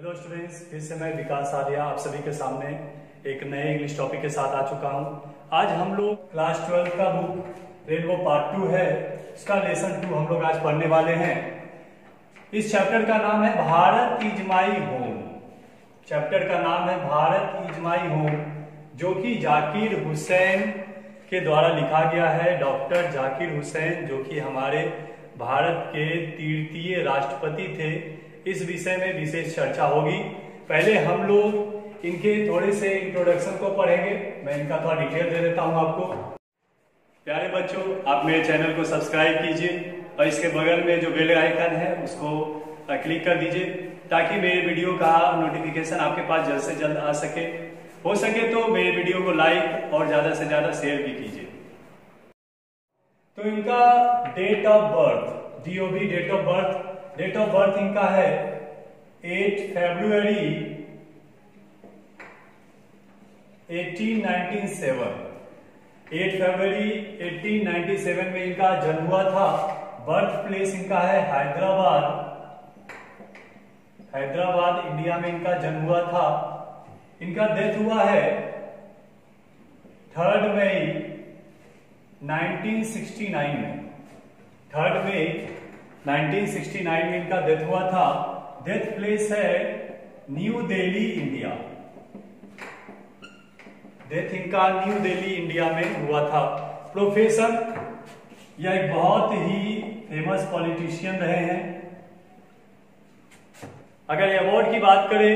Hello students, फिर से मैं विकास आर्या आप सभी के सामने एक नए इंग्लिश टॉपिक के साथ आ चुका हूं। आज हम लोग क्लास 12 का बुक रेनबो पार्ट 2 है, इसका लेसन 2 हम लोग आज पढ़ने वाले हैं। इस चैप्टर का नाम है Bharat is my home. Chapter का नाम है भारत इज माई होम, जो कि जाकिर हुसैन के द्वारा लिखा गया है। डॉक्टर जाकिर हुसैन, जो कि हमारे भारत के 3य राष्ट्रपति थे। इस विषय में विशेष चर्चा होगी। पहले हम लोग इनके थोड़े से इंट्रोडक्शन को पढ़ेंगे। मैं इनका थोड़ा डिटेल दे देता हूं आपको। प्यारे बच्चों, आप मेरे चैनल को सब्सक्राइब कीजिए और इसके बगल में जो बेल आइकन है उसको क्लिक कर दीजिए, ताकि मेरे वीडियो का नोटिफिकेशन आपके पास जल्द से जल्द आ सके। हो सके तो मेरे वीडियो को लाइक और ज्यादा से ज्यादा शेयर भी कीजिए। तो इनका date of birth, DOB date of birth इनका है 8 फरवरी 1897। 8 फरवरी 1897 में इनका जन्म हुआ था। बर्थ प्लेस इनका है हैदराबाद इंडिया में इनका जन्म हुआ था। इनका डेथ हुआ है 3 मई 1969 में। 3 मई 1969 में इनका डेथ हुआ था। डेथ प्लेस है न्यू दिल्ली इंडिया। डेथ इनका न्यू दिल्ली इंडिया में हुआ था। प्रोफेशन, यह एक बहुत ही फेमस पॉलिटिशियन रहे हैं। अगर अवार्ड की बात करें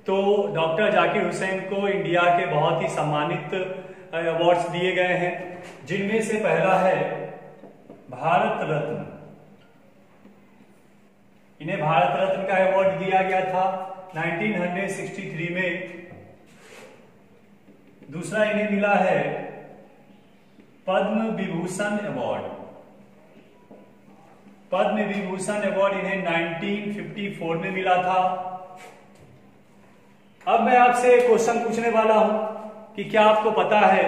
तो डॉक्टर जाकिर हुसैन को इंडिया के बहुत ही सम्मानित अवार्ड्स दिए गए हैं, जिनमें से पहला है भारत रत्न। इन्हें भारत रत्न का अवार्ड दिया गया था 1963 में। दूसरा इन्हें मिला है पद्म विभूषण अवार्ड। पद्म विभूषण अवार्ड इन्हें 1954 में मिला था। अब मैं आपसे एक क्वेश्चन पूछने वाला हूं कि क्या आपको पता है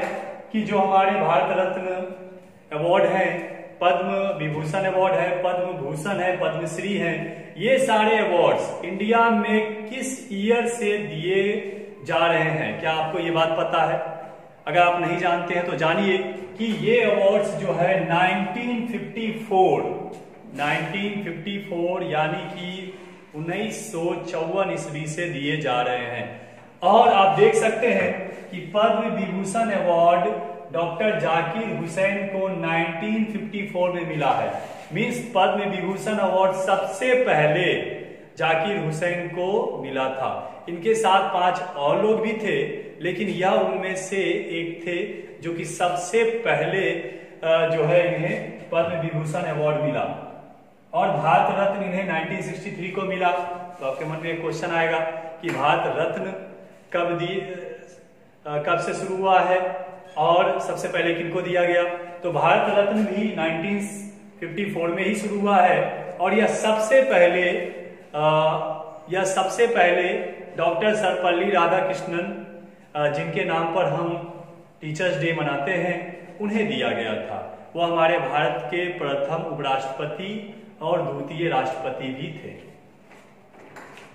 कि जो हमारे भारत रत्न अवार्ड है, पद्म विभूषण अवार्ड है, पद्म भूषण है, पद्मश्री है, ये सारे अवार्ड्स इंडिया में किस ईयर से दिए जा रहे हैं? क्या आपको ये बात पता है? अगर आप नहीं जानते हैं तो जानिए कि ये अवार्ड्स जो है 1954 यानी कि 1954 ईस्वी से दिए जा रहे हैं। और आप देख सकते हैं कि पद्म विभूषण अवार्ड डॉक्टर जाकिर हुसैन को 1954 में मिला है। मींस पद्म विभूषण अवार्ड सबसे पहले जाकिर हुसैन को मिला था। इनके साथ 5 और लोग भी थे, लेकिन यह उनमें से एक थे जो कि सबसे पहले जो है इन्हें पद्म विभूषण अवार्ड मिला। और भारत रत्न इन्हें 1963 को मिला। तो आपके मन में एक क्वेश्चन आएगा कि भारत रत्न कब से शुरू हुआ है और सबसे पहले किनको दिया गया? तो भारत रत्न भी 1954 में ही शुरू हुआ है। और यह सबसे पहले डॉक्टर सर्वपल्ली राधाकृष्णन, जिनके नाम पर हम टीचर्स डे मनाते हैं, उन्हें दिया गया था। वो हमारे भारत के प्रथम उपराष्ट्रपति और 2य राष्ट्रपति भी थे।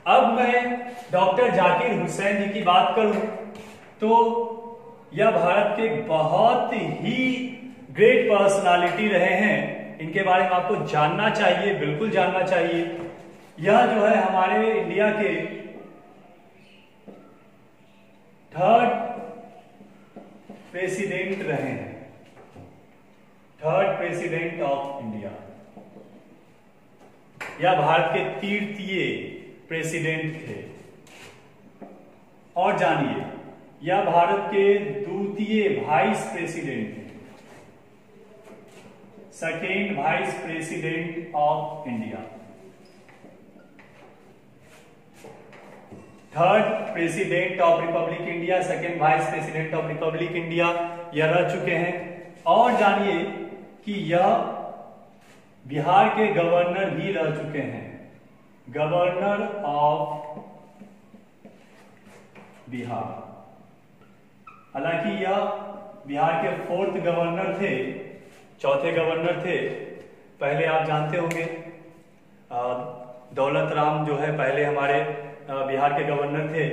अब मैं डॉक्टर जाकिर हुसैन जी की बात करूं तो यह भारत के बहुत ही ग्रेट पर्सनालिटी रहे हैं। इनके बारे में आपको जानना चाहिए, बिल्कुल जानना चाहिए। यह जो है हमारे इंडिया के 3rd प्रेसिडेंट रहे हैं। 3rd president of India. यह भारत के 3य प्रेसिडेंट थे। और जानिए, यह भारत के 2य वाइस प्रेसिडेंट थे। 2nd vice president of India. 3rd president of Republic India, 2nd vice president of Republic India, यह रह चुके हैं। और जानिए कि यह बिहार के गवर्नर भी रह चुके हैं। Governor of Bihar. हालांकि यह बिहार के 4th गवर्नर थे, 4थे गवर्नर थे। पहले आप जानते होंगे दौलत राम जो है पहले हमारे बिहार के गवर्नर थे,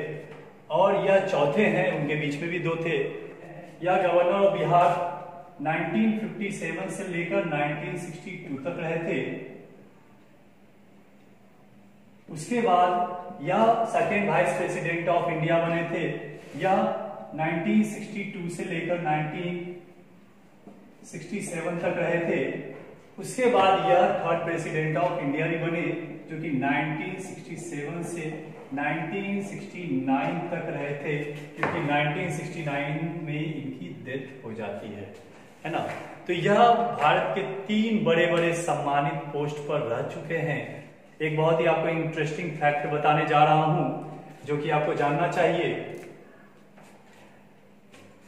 और यह चौथे हैं, उनके बीच में भी दो थे। यह गवर्नर ऑफ बिहार 1957 से लेकर 1962 तक रहे थे। उसके बाद यह second vice president of India बने थे। यह 1962 से लेकर 1967 तक रहे थे। उसके बाद यह थर्ड प्रेसिडेंट ऑफ इंडिया भी बने, जो कि 1967 से 1969 तक रहे थे, क्योंकि 1969 में इनकी डेथ हो जाती है ना। तो यह भारत के 3 बड़े बड़े सम्मानित पोस्ट पर रह चुके हैं। एक बहुत ही आपको इंटरेस्टिंग फैक्ट बताने जा रहा हूं, जो कि आपको जानना चाहिए।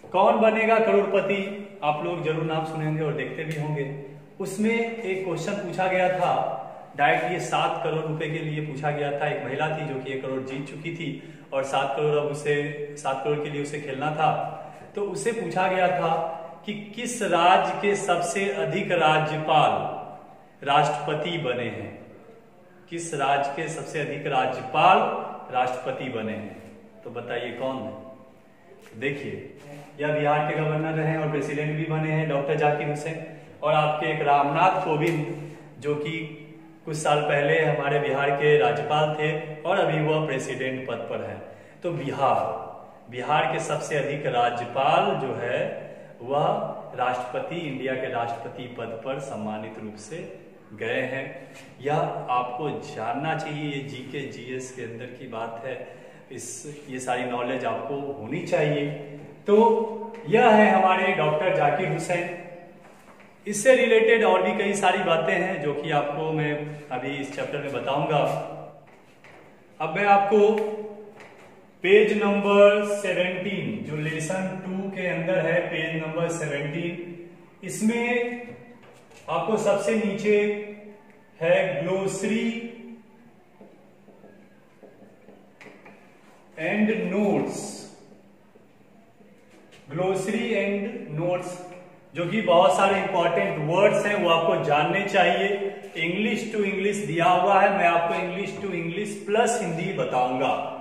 कौन बनेगा करोड़पति, आप लोग जरूर नाम सुनेंगे और देखते भी होंगे। उसमें एक क्वेश्चन पूछा गया था, डायरेक्ट ये 7 करोड़ रुपए के लिए पूछा गया था। एक महिला थी जो कि 1 करोड़ जीत चुकी थी, और 7 करोड़ अब उसे 7 करोड़ के लिए उसे खेलना था। तो उसे पूछा गया था कि किस राज्य के सबसे अधिक राज्यपाल राष्ट्रपति बने हैं। किस राज्य के सबसे अधिक राज्यपाल राष्ट्रपति बने हैं, तो बताइए कौन है। देखिए, यह बिहार के गवर्नर रहे और प्रेसिडेंट भी बने हैं डॉक्टर जाकिर हुसैन, और आपके एक रामनाथ कोविंद, जो कि कुछ साल पहले हमारे बिहार के राज्यपाल थे और अभी वह प्रेसिडेंट पद पर है। तो बिहार के सबसे अधिक राज्यपाल जो है वह राष्ट्रपति, इंडिया के राष्ट्रपति पद पर सम्मानित रूप से गए हैं। यह आपको जानना चाहिए, ये जीके जीएस के अंदर की बात है। ये सारी नॉलेज आपको होनी चाहिए। तो यह है हमारे डॉक्टर जाकिर हुसैन। इससे रिलेटेड और भी कई सारी बातें हैं जो कि आपको मैं अभी इस चैप्टर में बताऊंगा। अब मैं आपको पेज नंबर 17, जो लेसन 2 के अंदर है, पेज नंबर 17, इसमें आपको सबसे नीचे है glossary and notes. Glossary and notes, जो कि बहुत सारे इंपॉर्टेंट वर्ड्स हैं, वो आपको जानने चाहिए। इंग्लिश टू इंग्लिश दिया हुआ है, मैं आपको English to English plus Hindi बताऊंगा।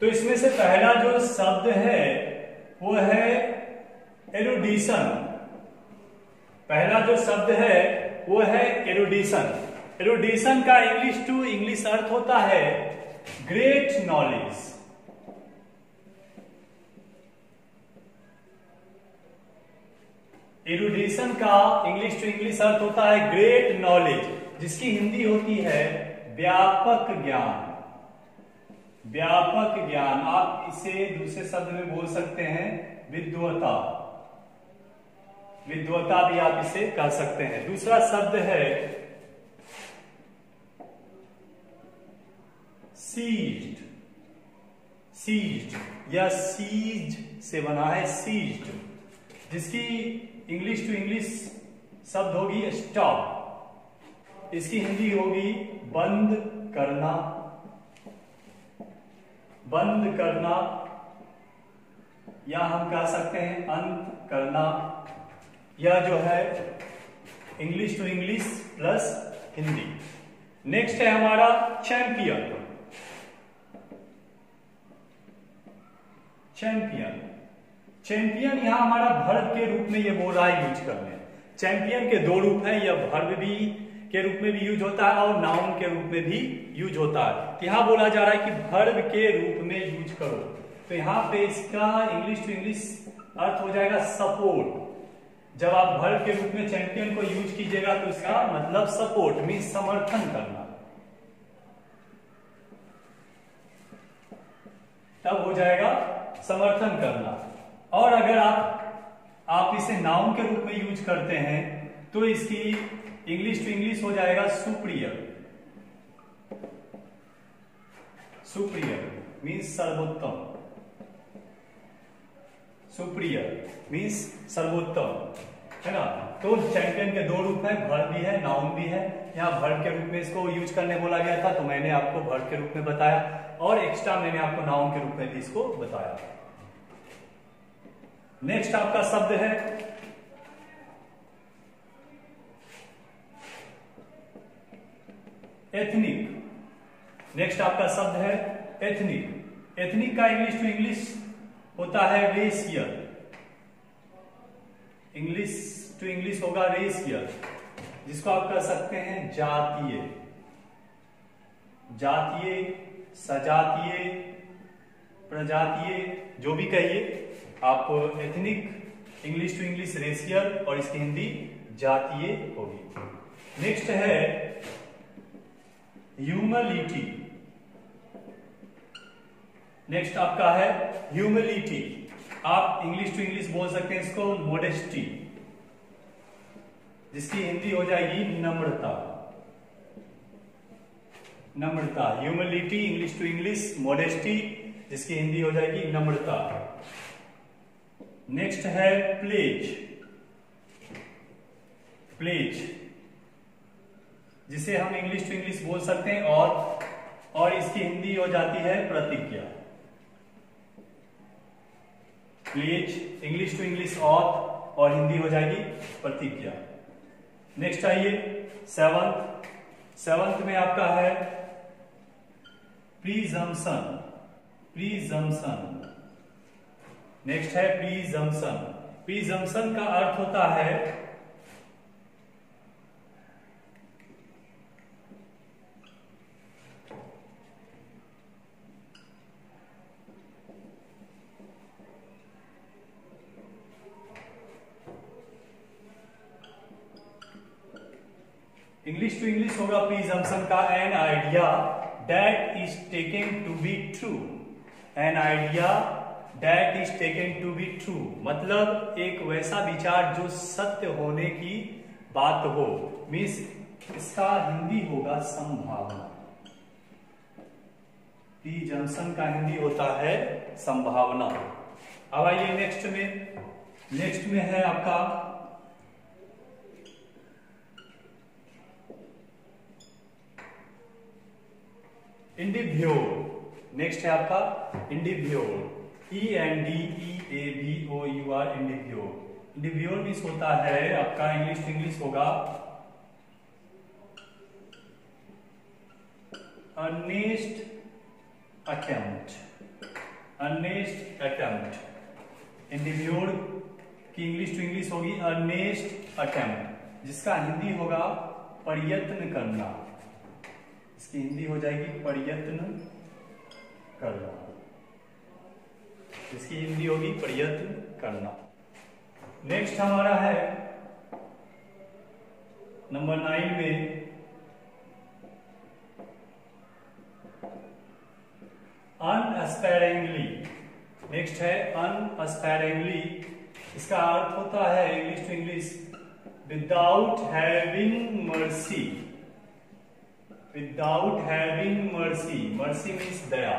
तो इसमें से पहला जो शब्द है वो है एरुडिशन। पहला जो शब्द है वो है एरुडिशन। एरुडिशन का इंग्लिश टू इंग्लिश अर्थ होता है ग्रेट नॉलेज। एरुडिशन का इंग्लिश टू इंग्लिश अर्थ होता है ग्रेट नॉलेज, जिसकी हिंदी होती है व्यापक ज्ञान। व्यापक ज्ञान, आप इसे दूसरे शब्द में बोल सकते हैं विद्वता। विद्वता भी आप इसे कह सकते हैं। दूसरा शब्द है सीज्ड। सीज्ड या सीज से बना है सीज्ड, जिसकी इंग्लिश टू इंग्लिश शब्द होगी स्टॉप। इसकी हिंदी होगी बंद करना। बंद करना, या हम कह सकते हैं अंत करना। यह जो है English to English plus Hindi. Next है हमारा चैंपियन। चैंपियन, चैंपियन यहां हमारा वर्ब के रूप में ये बोल रहा है यूज करने। चैंपियन के 2 रूप हैं, यह वर्ब भी के रूप में भी यूज होता है और नाउन के रूप में भी यूज होता है। यहां बोला जा रहा है कि वर्ब के रूप में यूज करो, तो यहां पे इसका इंग्लिश टू इंग्लिश अर्थ हो जाएगा सपोर्ट। जब आप वर्ब के रूप में चैंपियन को यूज कीजिएगा तो इसका मतलब सपोर्ट मीन्स समर्थन करना, तब हो जाएगा समर्थन करना। और अगर आप इसे नाउन के रूप में यूज करते हैं तो इसकी इंग्लिश टू इंग्लिश हो जाएगा सुपीरियर। सुपीरियर मीन्स सर्वोत्तम। सुपीरियर मीन्स सर्वोत्तम, है ना। तो चैंपियन के 2 रूप हैं, वर्ब भी है नाउन भी है। यहाँ वर्ब के रूप में इसको यूज करने बोला गया था, तो मैंने आपको वर्ब के रूप में बताया, और एक्स्ट्रा मैंने आपको नाउन के रूप में भी इसको बताया। नेक्स्ट आपका शब्द है एथनिक। नेक्स्ट आपका शब्द है एथनिक। एथनिक का इंग्लिश टू इंग्लिश होता है रेशियल। इंग्लिश टू इंग्लिश होगा रेशियल, जिसको आप कह सकते हैं जातीय, जातीय, सजातीय, प्रजातीय, जो भी कहिए आप। Ethnic English to English racial और इसकी हिंदी जातीय होगी। नेक्स्ट है ह्यूमिलिटी। नेक्स्ट आपका है ह्यूमिलिटी। आप इंग्लिश टू इंग्लिश बोल सकते हैं इसको मोडेस्टी, जिसकी हिंदी हो जाएगी नम्रता। नम्रता, humility English to English, modesty जिसकी हिंदी हो जाएगी नम्रता। नेक्स्ट है प्लेज। प्लेज जिसे हम इंग्लिश टू इंग्लिश बोल सकते हैं और इसकी हिंदी हो जाती है प्रतिज्ञा। प्लेज इंग्लिश टू इंग्लिश और हिंदी हो जाएगी प्रतिज्ञा। नेक्स्ट आइए सेवंथ। सेवंथ में आपका है प्रीजम्पशन। प्रीजम्पशन। नेक्स्ट है प्रीजम्पशन। प्रीजम्पशन का अर्थ होता है इंग्लिश टू इंग्लिश होगा प्रीजम्पशन का an idea that is taken to be true. An idea that is taken to be true मतलब एक वैसा विचार जो सत्य होने की बात हो। मीन्स इसका हिंदी होगा संभावना। प्रीजम्पशन का हिंदी होता है संभावना। अब आइए नेक्स्ट में। नेक्स्ट में है आपका इंडिव्योर। नेक्स्ट है आपका इंडिव्योर, ENDEAVOUR, इंडिव्योर। इंडिव्योर मीन्स होता है आपका इंग्लिश टू इंग्लिश होगा earnest attempt. Earnest attempt. Endeavour की इंग्लिश टू इंग्लिश होगी अर्नेस्ट अटेम्प्ट, जिसका हिंदी होगा प्रयत्न करना। इसकी हिंदी हो जाएगी प्रयत्न करना। इसकी हिंदी होगी प्रयत्न करना। नेक्स्ट हमारा है नंबर 9 में अनएस्पेरिंगली। नेक्स्ट है अनएस्पेरिंगली। इसका अर्थ होता है English to English without having mercy. Without having mercy. Mercy means दया।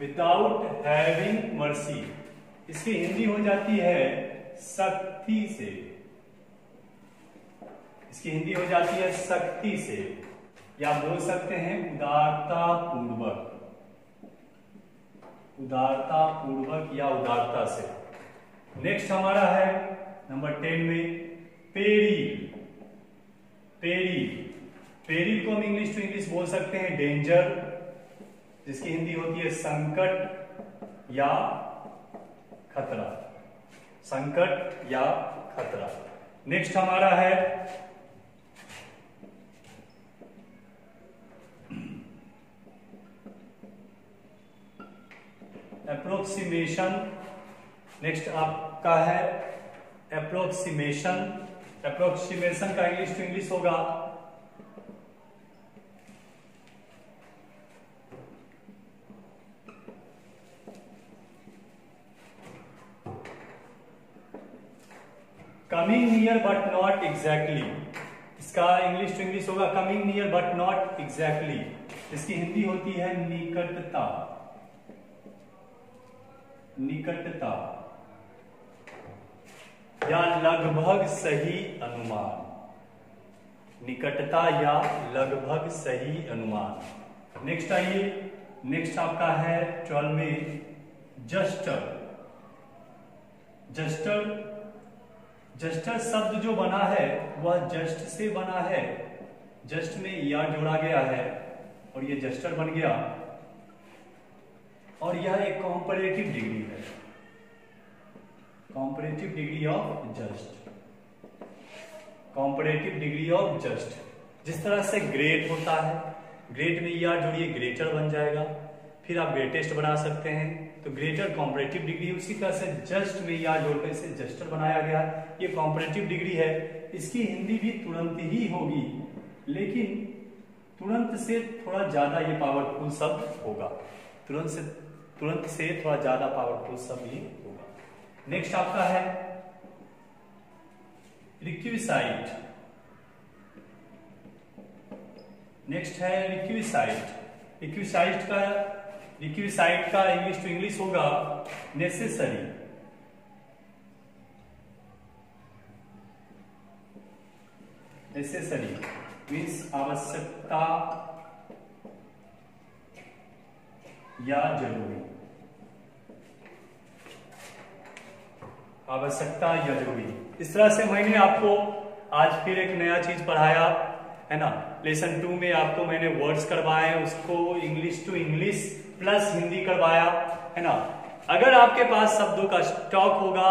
विदाउट हैविंग मर्सी इसकी हिंदी हो जाती है सख्ती से। इसकी हिंदी हो जाती है सख्ती से, या बोल सकते हैं उदारता पूर्वक। उदारता पूर्वक या उदारता से। नेक्स्ट हमारा है नंबर 10 में पेरिल। पेरिल। पेरिल को हम इंग्लिश टू इंग्लिश बोल सकते हैं डेंजर, जिसकी हिंदी होती है संकट या खतरा। संकट या खतरा। नेक्स्ट हमारा है अप्रोक्सीमेशन। नेक्स्ट आपका है अप्रोक्सीमेशन। अप्रोक्सीमेशन का इंग्लिश टू इंग्लिश होगा coming near but not exactly. इसका इंग्लिश टू इंग्लिश होगा coming near but not exactly. इसकी हिंदी होती है निकटता। निकटता या लगभग सही अनुमान। निकटता या लगभग सही अनुमान। नेक्स्ट आइए। नेक्स्ट आपका है 12 में जस्टर। जस्टर। जस्टर शब्द जो बना है वह जस्ट से बना है। जस्ट में ER जोड़ा गया है और ये जस्टर बन गया। कॉम्परेटिव डिग्री है, comparative degree of just, comparative degree of just. जिस तरह से ग्रेट होता है, ग्रेट में यार जोड़िए ग्रेटर बन जाएगा, फिर आप ग्रेटेस्ट बना सकते हैं, तो ग्रेटर कॉम्परेटिव डिग्री। उसी तरह से जस्ट में यार जोड़ने से जस्टर बनाया गया, ये कॉम्परेटिव डिग्री है। इसकी हिंदी भी तुरंत ही होगी, लेकिन तुरंत से थोड़ा ज्यादा ये पावरफुल शब्द होगा, तुरंत से थोड़ा ज्यादा पावरफुल शब्द ये होगा। नेक्स्ट आपका है रिक्विसाइट, नेक्स्ट है रिक्विसाइट। रिक्विसाइट का इंग्लिश टू इंग्लिश होगा नेसेसरी, नेसेसरी मीन्स आवश्यकता या जरूरी, आवश्यकता या जरूरी। इस तरह से मैंने आपको आज फिर एक नया चीज पढ़ाया है ना। लेसन 2 में आपको मैंने वर्ड्स करवाए, उसको English to English plus Hindi करवाया है ना। अगर आपके पास शब्दों का स्टॉक होगा,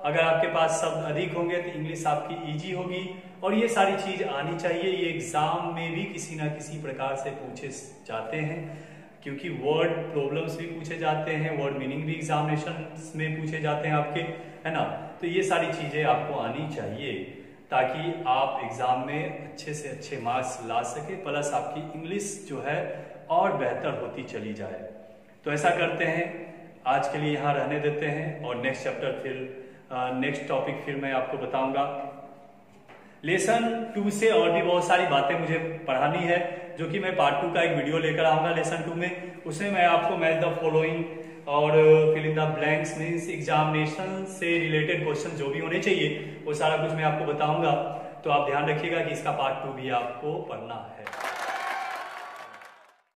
अगर आपके पास शब्द अधिक होंगे तो इंग्लिश आपकी इजी होगी, और ये सारी चीज आनी चाहिए। ये एग्जाम में भी किसी ना किसी प्रकार से पूछे जाते हैं, क्योंकि वर्ड प्रॉब्लम्स भी पूछे जाते हैं, वर्ड मीनिंग भी एग्जामिनेशन में पूछे जाते हैं आपके, है ना। तो ये सारी चीजें आपको आनी चाहिए ताकि आप एग्जाम में अच्छे से अच्छे मार्क्स ला सके, प्लस आपकी इंग्लिश जो है और बेहतर होती चली जाए। तो ऐसा करते हैं, आज के लिए यहाँ रहने देते हैं, और नेक्स्ट चैप्टर फिर नेक्स्ट टॉपिक फिर मैं आपको बताऊंगा। लेसन 2 से और भी बहुत सारी बातें मुझे पढ़ानी है, जो कि मैं पार्ट 2 का एक वीडियो लेकर आऊंगा लेसन 2 में। उसमें मैं आपको मैच द फॉलोइंग और fill in the blanks means examination से रिलेटेड क्वेश्चन जो भी होने चाहिए वो सारा कुछ मैं आपको बताऊंगा। तो आप ध्यान रखिएगा कि इसका पार्ट 2 भी आपको पढ़ना है।